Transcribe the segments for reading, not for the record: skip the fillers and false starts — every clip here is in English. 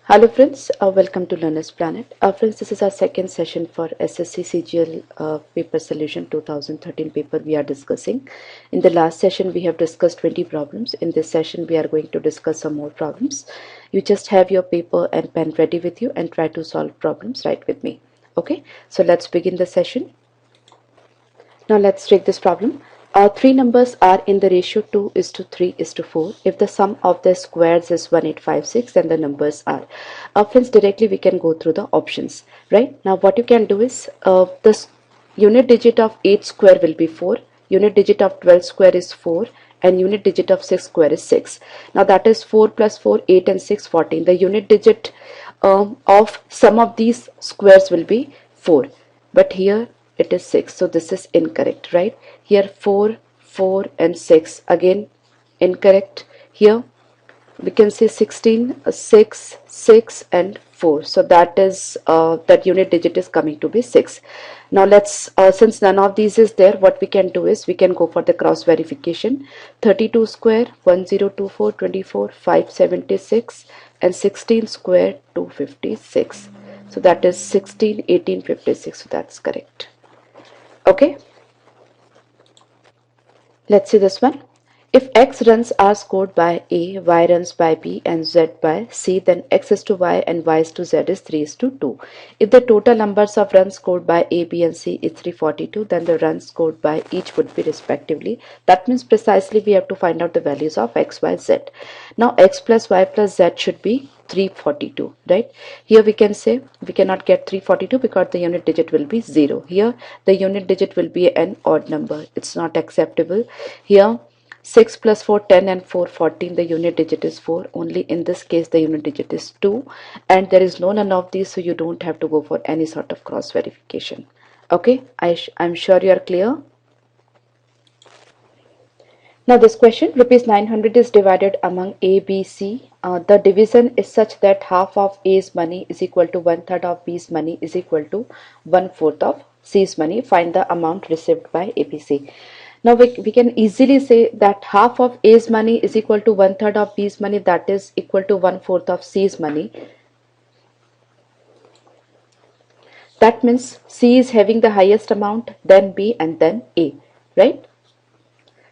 Hello friends, welcome to Learner's Planet. Friends, this is our second session for SSC CGL paper solution 2013 paper we are discussing. In the last session we have discussed 20 problems. In this session we are going to discuss some more problems. You just have your paper and pen ready with you and try to solve problems right with me. Okay, so let's begin the session. Now let's take this problem. Three numbers are in the ratio 2:3:4. If the sum of their squares is 1856, then the numbers are. Friends, directly we can go through the options. Right now, what you can do is the unit digit of 8 square will be 4. Unit digit of 12 square is 4. And unit digit of 6 square is 6. Now that is 4 plus 4, 8 and 6, 14. The unit digit of some of these squares will be 4. But here it is 6, so this is incorrect, right? Here 4, 4 and 6, again incorrect. Here we can see 16, 6, 6 and 4, so that is that unit digit is coming to be 6. Now let's since none of these is there, what we can do is we can go for the cross verification. 32 square 1024, 24, 576 and 16 square 256, so that is 16, 18, 56, so that's correct. Okay, let's see this one. If X runs are scored by A, Y runs by B and Z by C, then X is to Y and Y is to Z is 3:2. If the total numbers of runs scored by A, B and C is 342, then the runs scored by each would be respectively. That means precisely we have to find out the values of X, Y, Z. Now X plus Y plus Z should be 342, right? Here we can say we cannot get 342 because the unit digit will be 0. Here the unit digit will be an odd number. It's not acceptable. Here 6 plus 4, 10 and 4, 14. The unit digit is 4. Only in this case the unit digit is 2. And there is no none of these, so you don't have to go for any sort of cross verification. Okay, I'm sure you are clear. Now this question, rupees 900 is divided among A, B, C. The division is such that half of A's money is equal to 1/3 of B's money is equal to 1/4 of C's money. Find the amount received by ABC. Now we can easily say that half of A's money is equal to 1/3 of B's money, that is equal to 1/4 of C's money. That means C is having the highest amount, then B and then A, right?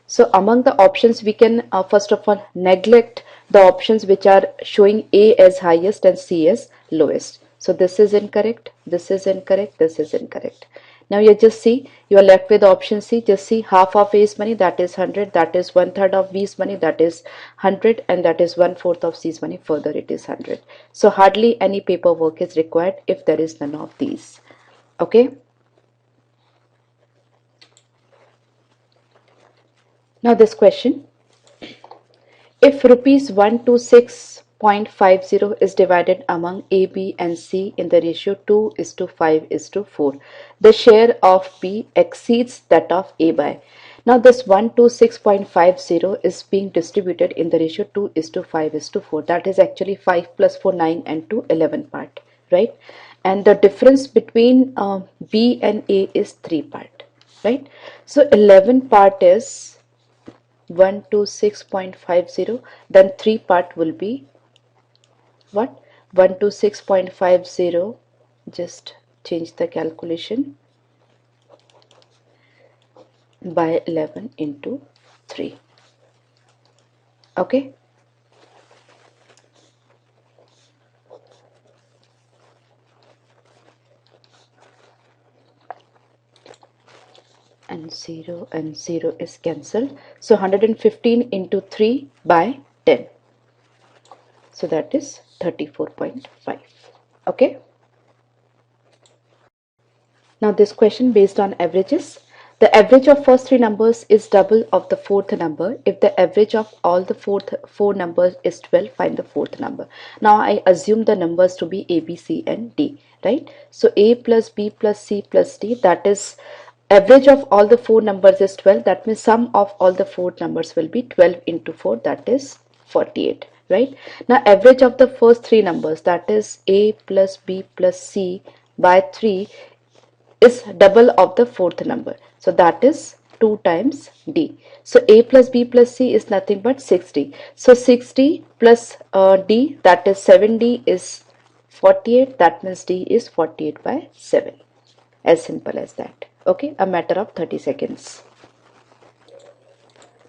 So among the options we can first of all neglect the options which are showing A as highest and C as lowest. So this is incorrect, this is incorrect, this is incorrect. Now you just see, you are left with option C. Just see, half of A's money, that is 100, that is 1/3 of B's money, that is 100, and that is 1/4 of C's money, further it is 100. So hardly any paperwork is required if there is none of these. Okay. Now this question, if rupees 126.50 is divided among A, B and C in the ratio 2:5:4, the share of B exceeds that of A by. Now this 126.50 is being distributed in the ratio 2:5:4. That is actually 5 plus 4, 9 and 2, 11 part, right? And the difference between B and A is 3 part, right? So 11 part is 126.50, then 3 part will be what? 126.50, just change the calculation, by 11 into 3. Okay. And 0 is cancelled. So 115 into 3 by 10. So that is 34.5. Okay. Now this question based on averages. The average of first three numbers is double of the fourth number. If the average of all the four numbers is 12, find the fourth number. Now I assume the numbers to be A, B, C and D, right? So A plus B plus C plus D, that is average of all the four numbers is 12. That means sum of all the four numbers will be 12 into 4, that is 48, right? Now average of the first three numbers, that is A plus B plus C by 3, is double of the fourth number, so that is 2 times D. So A plus B plus C is nothing but 6D. So 6D plus D, that is 7D, is 48, that means D is 48 by 7. As simple as that. Okay, a matter of 30 seconds.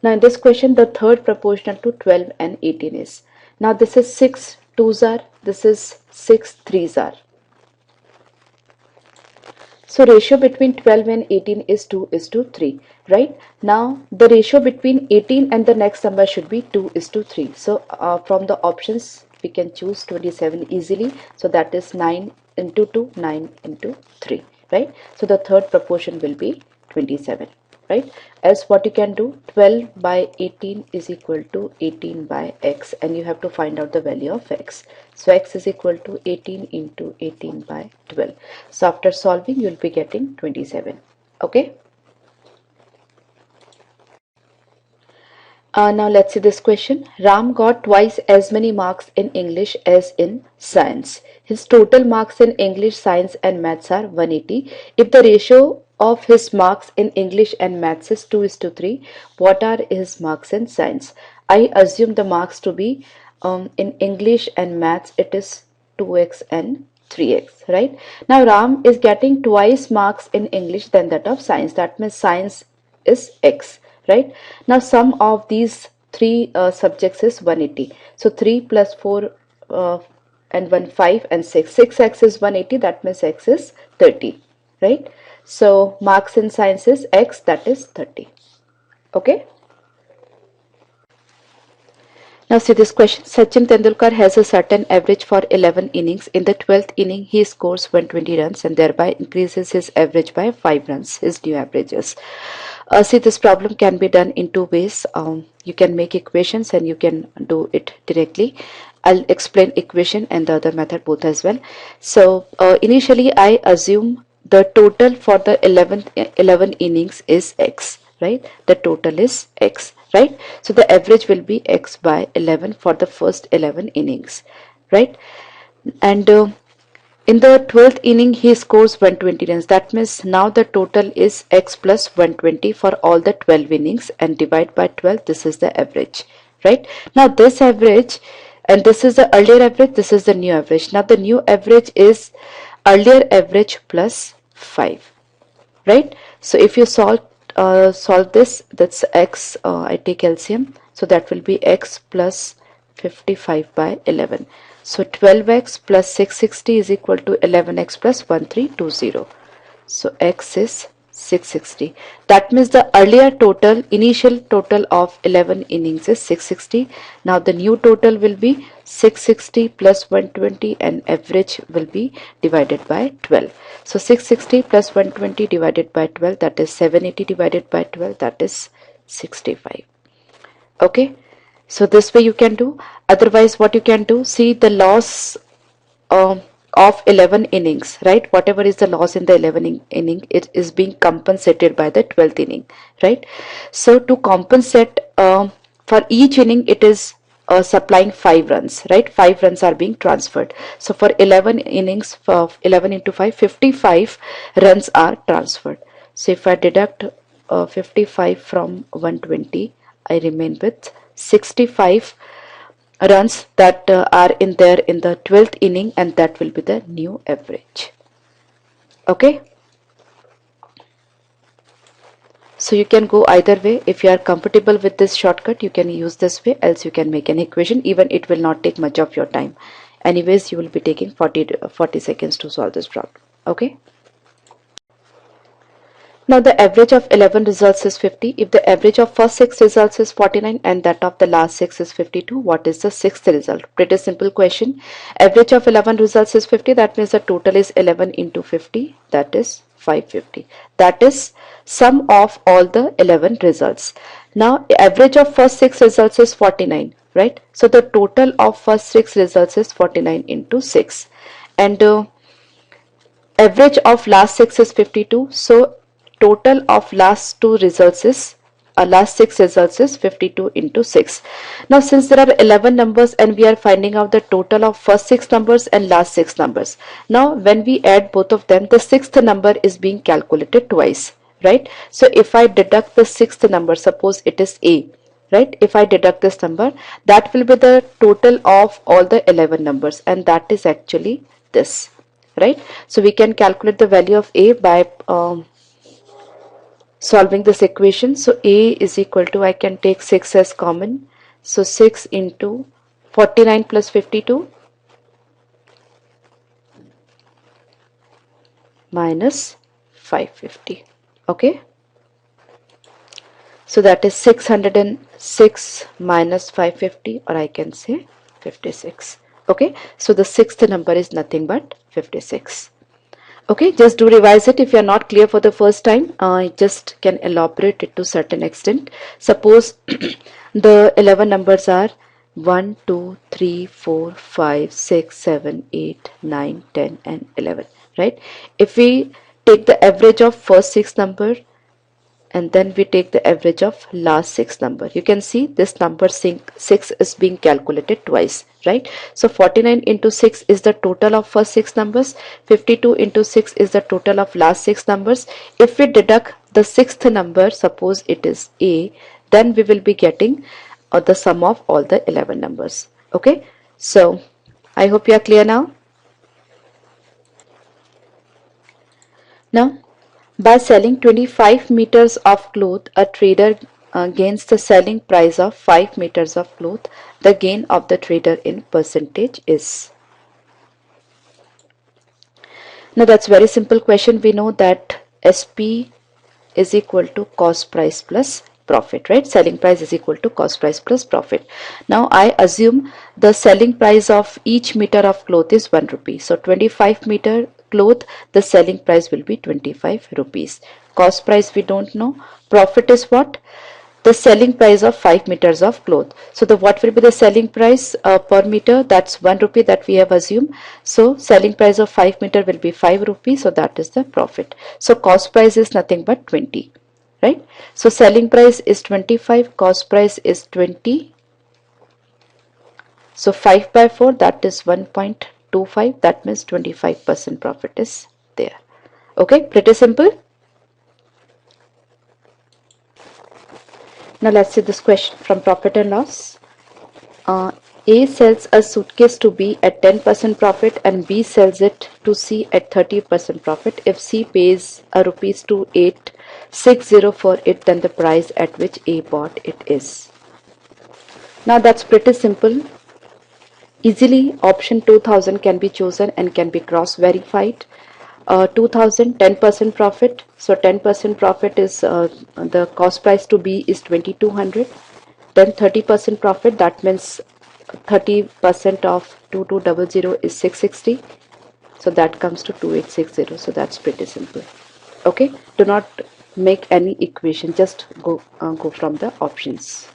Now in this question, the third proportional to 12 and 18 is, now this is 6 2s are, this is 6 3s are. So ratio between 12 and 18 is 2 is to 3, right? Now the ratio between 18 and the next number should be 2 is to 3. So from the options we can choose 27 easily. So that is 9 into 2, 9 into 3, right? So the third proportion will be 27, right? As what you can do, 12 by 18 is equal to 18 by x, and you have to find out the value of x. So x is equal to 18 into 18 by 12. So after solving, you will be getting 27. Okay. Now let's see this question. Ram got twice as many marks in English as in science. His total marks in English, science and maths are 180. If the ratio of his marks in English and maths is 2 is to 3, what are his marks in science? I assume the marks to be in English and maths it is 2x and 3x, right? Now Ram is getting twice marks in English than that of science. That means science is x, right? Now sum of these three subjects is 180. So 3 plus 4 and 1 5 and 6. 6x is 180, that means x is 30, right? So marks in science is x, that is 30. Okay. Now see this question. Sachin Tendulkar has a certain average for 11 innings. In the 12th inning, he scores 120 runs and thereby increases his average by 5 runs, his new averages. See, this problem can be done in two ways. You can make equations and you can do it directly. I'll explain equation and the other method both as well. So initially I assume the total for the 11 innings is x, right? The total is x, right? So the average will be x by 11 for the first 11 innings, right? And in the 12th inning he scores 120 runs. That means now the total is x plus 120 for all the 12 innings, and divide by 12. This is the average, right? Now this average, and this is the earlier average, this is the new average. Now the new average is earlier average plus 5, right? So if you solve this, that's x, I take LCM, so that will be x plus 55 by 11. So 12x plus 660 is equal to 11x plus 1320. So x is 660. That means the earlier total, initial total of 11 innings is 660. Now the new total will be 660 plus 120 and average will be divided by 12. So 660 plus 120 divided by 12, that is 780 divided by 12, that is 65. Okay. So this way you can do. Otherwise what you can do, see the loss of 11 innings, right? Whatever is the loss in the 11 inning, it is being compensated by the 12th inning, right? So to compensate for each inning, it is supplying 5 runs, right? 5 runs are being transferred. So for 11 innings, for 11 into 5, 55 runs are transferred. So if I deduct 55 from 120, I remain with 65 runs that are in there in the 12th inning, and that will be the new average. Okay. So you can go either way. If you are comfortable with this shortcut, you can use this way, else you can make an equation. Even it will not take much of your time. Anyways, you will be taking 40 seconds to solve this problem. Okay. Now the average of 11 results is 50. If the average of first 6 results is 49 and that of the last 6 is 52, what is the sixth result? Pretty simple question. Average of 11 results is 50. That means the total is 11 into 50. That is 550. That is sum of all the 11 results. Now average of first 6 results is 49, right? So the total of first 6 results is 49 into 6. And average of last 6 is 52. So total of last 2 results is last 6 results is 52 into 6. Now since there are 11 numbers and we are finding out the total of first 6 numbers and last 6 numbers, now when we add both of them, the 6th number is being calculated twice, right? So if I deduct the 6th number, suppose it is A, right? If I deduct this number, that will be the total of all the 11 numbers, and that is actually this, right? So we can calculate the value of a by solving this equation. So a is equal to, I can take 6 as common, so 6 into 49 plus 52 minus 550. Okay, so that is 606 minus 550, or I can say 56. Okay, so the sixth number is nothing but 56. Okay, just do revise it if you are not clear for the first time. I just can elaborate it to certain extent. Suppose the 11 numbers are 1, 2, 3, 4, 5, 6, 7, 8, 9, 10 and 11, right? If we take the average of first 6 number and then we take the average of last 6 number, you can see this number 6 is being calculated twice, right? So 49 into 6 is the total of first 6 numbers, 52 into 6 is the total of last 6 numbers. If we deduct the sixth number, suppose it is a, then we will be getting the sum of all the 11 numbers. Okay, so I hope you are clear now. Now, by selling 25 meters of cloth, a trader gains the selling price of 5 meters of cloth. The gain of the trader in percentage is. Now that's very simple question. We know that SP is equal to cost price plus profit, right? Selling price is equal to cost price plus profit. Now I assume the selling price of each meter of cloth is 1 rupee. So 25 meter cloth, the selling price will be 25 rupees. Cost price we don't know. Profit is what? The selling price of 5 meters of cloth. So the what will be the selling price per meter? That's 1 rupee that we have assumed. So selling price of 5 meter will be 5 rupees. So that is the profit. So cost price is nothing but 20, right? So selling price is 25, cost price is 20. So 5 by 4, that is 1.25. That means 25% profit is there. Okay, pretty simple. Now let's see this question from profit and loss. A sells a suitcase to B at 10% profit and B sells it to C at 30% profit. If C pays a rupees 2860 for it, then the price at which A bought it is. Now that's pretty simple. Easily option 2000 can be chosen and can be cross verified. 2000, 10% profit. So 10% profit is the cost price to B is 2200. Then 30% profit, that means 30% of 2200 is 660. So that comes to 2860. So that's pretty simple. Okay, do not make any equation, just go from the options.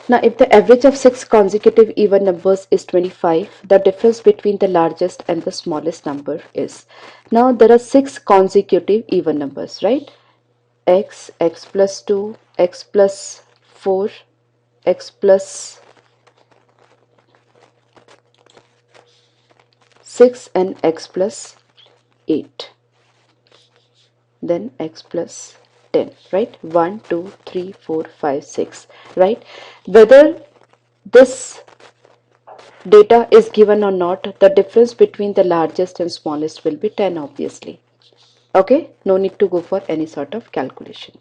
Now, if the average of 6 consecutive even numbers is 25, the difference between the largest and the smallest number is. Now, there are 6 consecutive even numbers, right? X, x plus 2, x plus 4, x plus 6 and x plus 8. Then x plus 10, right? 1, 2, 3, 4, 5, 6, right? Whether this data is given or not, the difference between the largest and smallest will be 10, obviously. Okay, no need to go for any sort of calculations.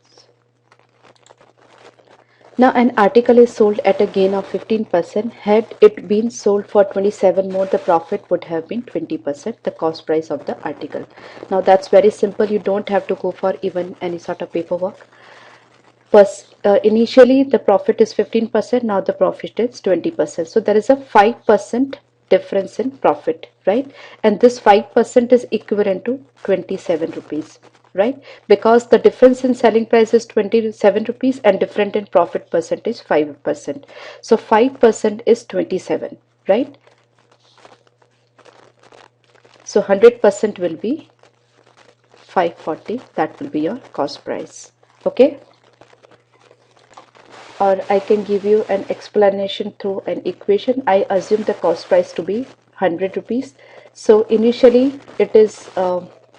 Now an article is sold at a gain of 15%. Had it been sold for 27 more, the profit would have been 20%, the cost price of the article. Now that's very simple. You don't have to go for even any sort of paperwork. Initially the profit is 15%, now the profit is 20%. So there is a 5% difference in profit, right? And this 5% is equivalent to 27 rupees. Right, because the difference in selling price is 27 rupees and different in profit percentage 5%. So 5% is 27, right? So 100% will be 540. That will be your cost price. Okay, or I can give you an explanation through an equation. I assume the cost price to be 100 rupees. So initially it is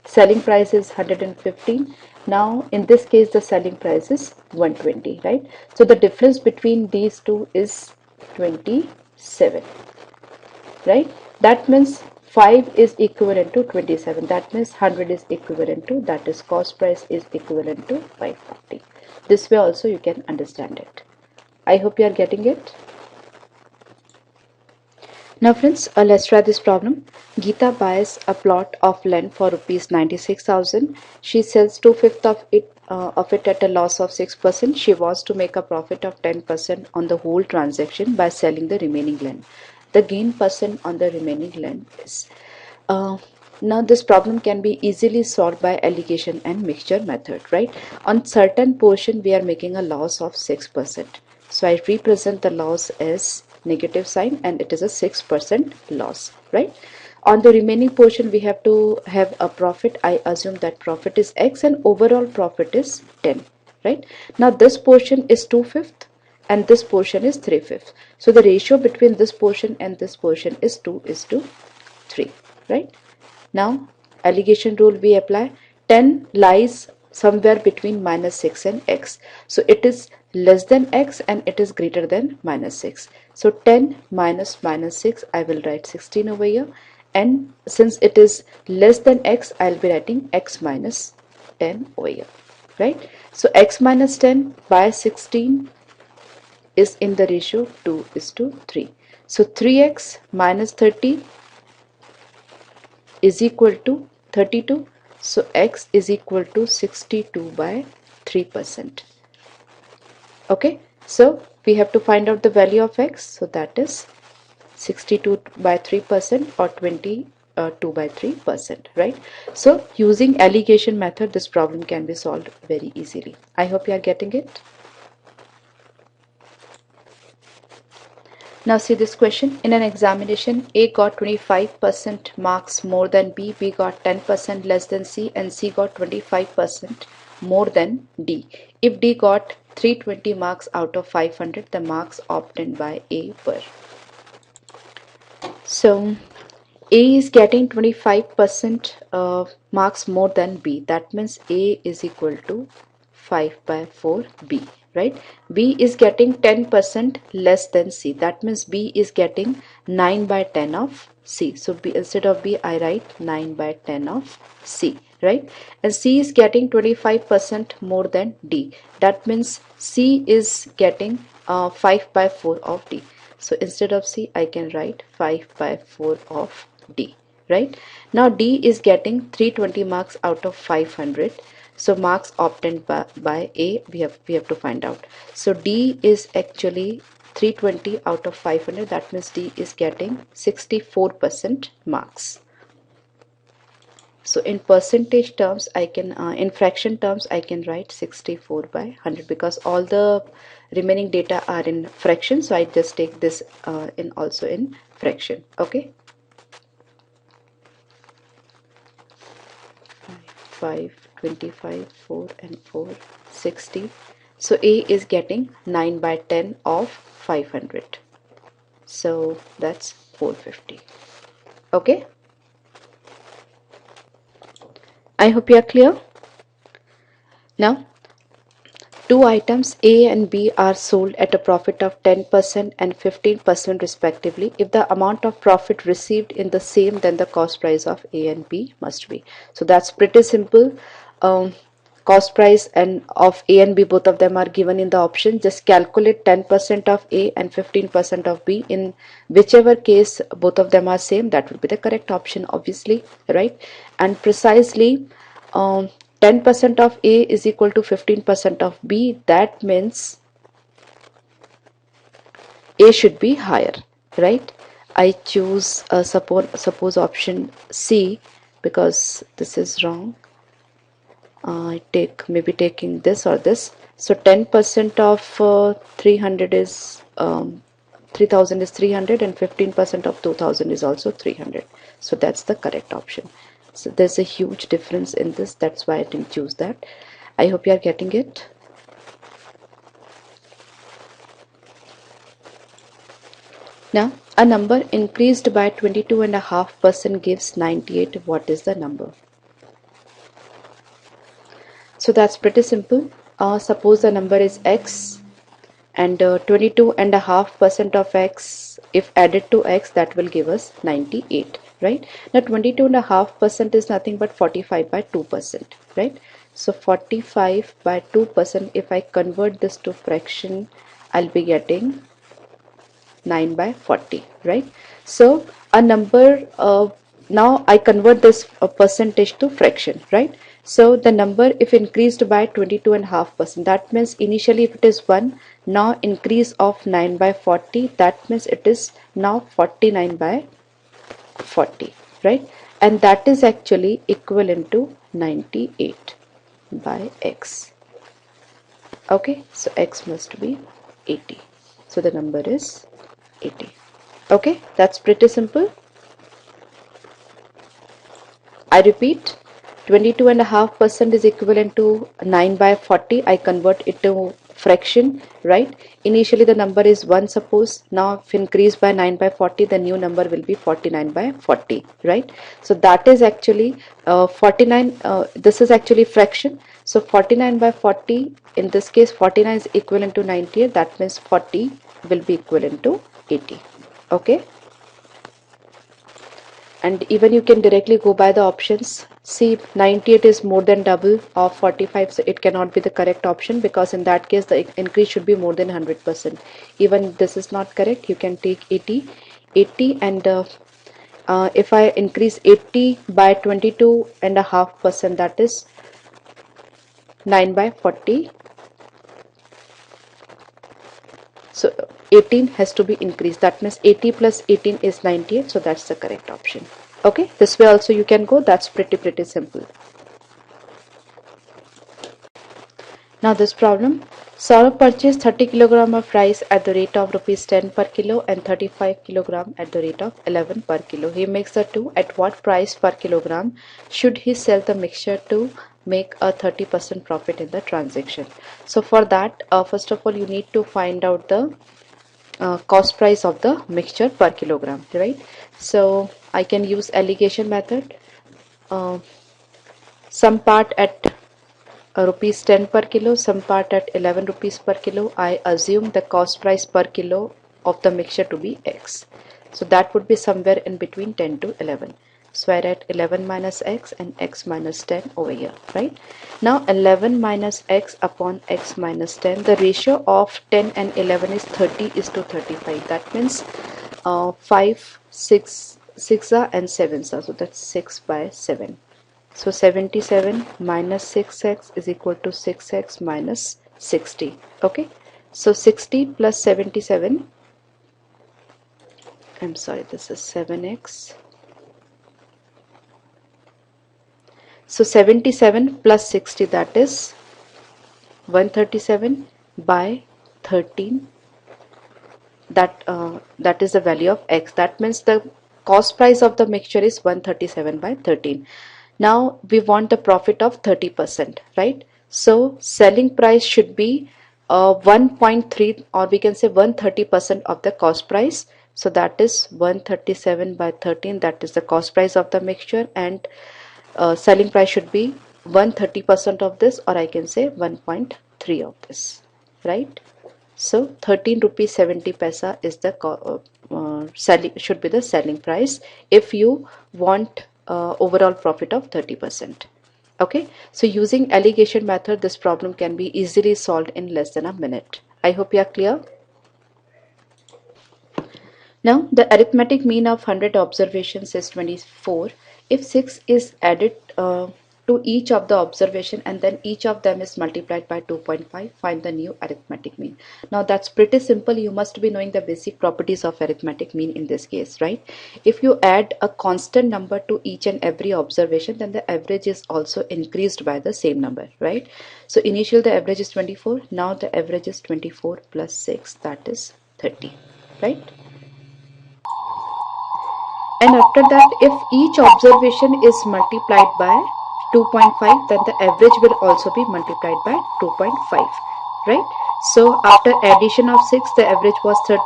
selling price is 115 Now in this case the selling price is 120, right? So the difference between these two is 27, right? That means 5 is equivalent to 27. That means 100 is equivalent to, that is cost price is equivalent to 550. This way also you can understand it. I hope you are getting it. Now friends, let's try this problem. Geeta buys a plot of land for rupees 96,000. She sells 2/5 of it at a loss of 6%. She wants to make a profit of 10% on the whole transaction by selling the remaining land. The gain percent on the remaining land is. Uh, Now this problem can be easily solved by alligation and mixture method, right? On certain portion we are making a loss of 6%. So I represent the loss as negative sign and it is a 6% loss, right? On the remaining portion we have to have a profit. I assume that profit is X and overall profit is 10, right? Now this portion is 2/5 and this portion is 3/5. So the ratio between this portion and this portion is 2:3, right? Now alligation rule we apply. 10 lies somewhere between -6 and x. So it is less than x and it is greater than -6. So 10 minus -6, I will write 16 over here, and since it is less than x, I'll be writing x minus 10 over here, right? So x minus 10 by 16 is in the ratio 2:3. So 3x minus 30 is equal to 32. So x is equal to 62 by 3%. Okay, so we have to find out the value of x. So that is 62 by 3% or 22 by 3%, right? So using alligation method, this problem can be solved very easily. I hope you are getting it. Now see this question. In an examination, A got 25% marks more than B, B got 10% less than C, and C got 25% more than D. If D got 320 marks out of 500, the marks obtained by A were. So A is getting 25% marks more than B. That means A is equal to 5 by 4 B, right? B is getting 10% less than C. That means B is getting 9 by 10 of C. So B, instead of B, I write 9 by 10 of C, right? And C is getting 25% more than D. That means C is getting 5 by 4 of D. So instead of C, I can write 5 by 4 of D, right? Now D is getting 320 marks out of 500. So marks obtained by A, we have to find out. So D is actually 320 out of 500. That means D is getting 64% marks. So in percentage terms, I can, in fraction terms, I can write 64 by 100 because all the remaining data are in fraction. So I just take this in also in fraction. Okay. 5, 25, 4 and 4, 60. So A is getting 9 by 10 of 500. So that's 450. Okay. I hope you are clear. Now, two items A and B are sold at a profit of 10% and 15% respectively. If the amount of profit received in the same, then the cost price of A and B must be. So that's pretty simple. Cost price and of A and B, both of them are given in the option. Just calculate 10% of A and 15% of B. In whichever case both of them are same, that would be the correct option, obviously, right? And precisely 10% of A is equal to 15% of B. That means A should be higher, right? I choose suppose option C because this is wrong. I take maybe taking this or this. So 10% of 300 is 3000 is 300 and 15% of 2000 is also 300. So that's the correct option. So there's a huge difference in this. That's why I didn't choose that. I hope you are getting it. Now a number increased by 22.5% gives 98. What is the number? So that's pretty simple. Suppose the number is x, and 22.5% of x, if added to x, that will give us 98, right? Now 22.5% is nothing but 45 by 2%, right? So 45 by 2%, if I convert this to fraction, I'll be getting 9 by 40, right? So a number, now I convert this percentage to fraction, right? So the number, if increased by 22.5%, that means initially if it is 1, now increase of 9 by 40, that means it is now 49 by 40, right? And that is actually equivalent to 98 by x. Okay, so x must be 80. So the number is 80. Okay, that's pretty simple. I repeat, 22.5% is equivalent to 9 by 40. I convert it to fraction, right? Initially the number is 1, suppose. Now if increased by 9 by 40, the new number will be 49 by 40, right? So that is actually 49, this is actually fraction. So 49 by 40, in this case 49 is equivalent to 98, that means 40 will be equivalent to 80. Okay, and even you can directly go by the options. See, 98 is more than double of 45, so it cannot be the correct option, because in that case the increase should be more than 100%. Even this is not correct, you can take 80, and if I increase 80 by 22.5%, that is 9 by 40. So 18 has to be increased, that means 80 plus 18 is 98, so that's the correct option. Okay, this way also you can go. That's pretty simple. Now this problem, Saurabh purchased 30 kg of rice at the rate of rupees 10 per kilo and 35 kg at the rate of 11 per kilo. He makes the two. At what price per kilogram should he sell the mixture to make a 30% profit in the transaction? So for that, first of all, you need to find out the cost price of the mixture per kilogram, right? So I can use alligation method. Some part at rupees 10 per kilo, some part at 11 rupees per kilo. I assume the cost price per kilo of the mixture to be x. So that would be somewhere in between 10 to 11. So I write 11 minus x and x minus 10 over here, right? Now 11 minus x upon x minus 10, the ratio of 10 and 11 is 30 is to 35. That means 5, 6 are and 7s are. So that's 6 by 7. So 77 minus 6x is equal to 6x minus 60. Okay. So 60 plus 77. I'm sorry, this is 7x. So 77 plus 60, that is 137 by 13. That is the value of x. That means the cost price of the mixture is 137 by 13. Now we want the profit of 30%, right? So selling price should be 1.3, or we can say 130% of the cost price. So that is 137 by 13, that is the cost price of the mixture, and selling price should be 130% of this, or I can say 1.3 of this, right? So 13 rupees 70 paisa is the should be the selling price if you want overall profit of 30%. Okay, so using alligation method, this problem can be easily solved in less than a minute. I hope you are clear. Now the arithmetic mean of 100 observations is 24. If 6 is added to each of the observation and then each of them is multiplied by 2.5, find the new arithmetic mean. Now that's pretty simple. You must be knowing the basic properties of arithmetic mean in this case, right? If you add a constant number to each and every observation, then the average is also increased by the same number, right? So initially the average is 24, now the average is 24 plus 6, that is 30, right? And after that, if each observation is multiplied by 2.5, then the average will also be multiplied by 2.5, right? So after addition of 6, the average was 30.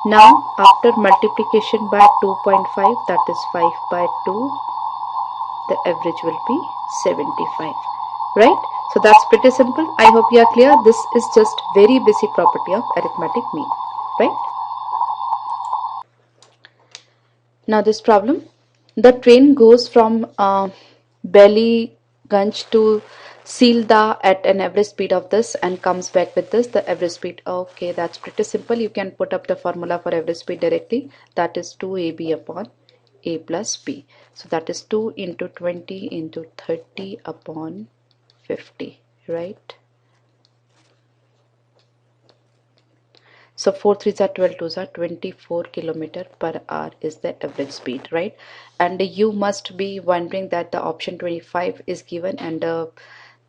Now after multiplication by 2.5, that is 5 by 2, the average will be 75, right? So that's pretty simple. I hope you are clear. This is just very basic property of arithmetic mean, right? Now this problem, the train goes from Ballygunge to Sealdah at an average speed of this and comes back with this, the average speed. Okay, that's pretty simple. You can put up the formula for average speed directly. That is 2ab upon a plus b. So that is 2 into 20 into 30 upon 50, right? So 4 3s are 12, 2s are 24 kilometer per hour is the average speed, right? And you must be wondering that the option 25 is given, and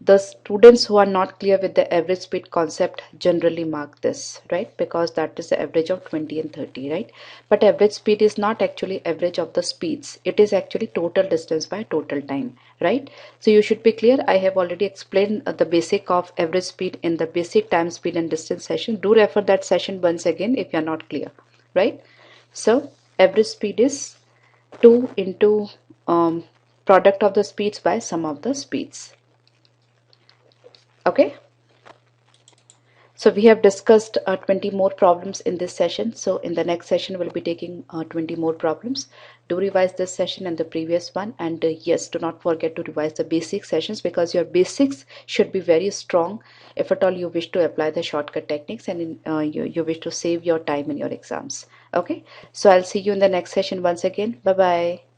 the students who are not clear with the average speed concept generally mark this, right? Because that is the average of 20 and 30, right? But average speed is not actually average of the speeds. It is actually total distance by total time, right? So you should be clear. I have already explained the basic of average speed in the basic time, speed and distance session. Do refer that session once again if you are not clear, right? So average speed is 2 into product of the speeds by sum of the speeds. Okay, so we have discussed 20 more problems in this session. So in the next session we'll be taking 20 more problems. Do revise this session and the previous one, and yes, do not forget to revise the basic sessions, because your basics should be very strong if at all you wish to apply the shortcut techniques, and you wish to save your time in your exams. Okay, so I'll see you in the next session once again. Bye bye.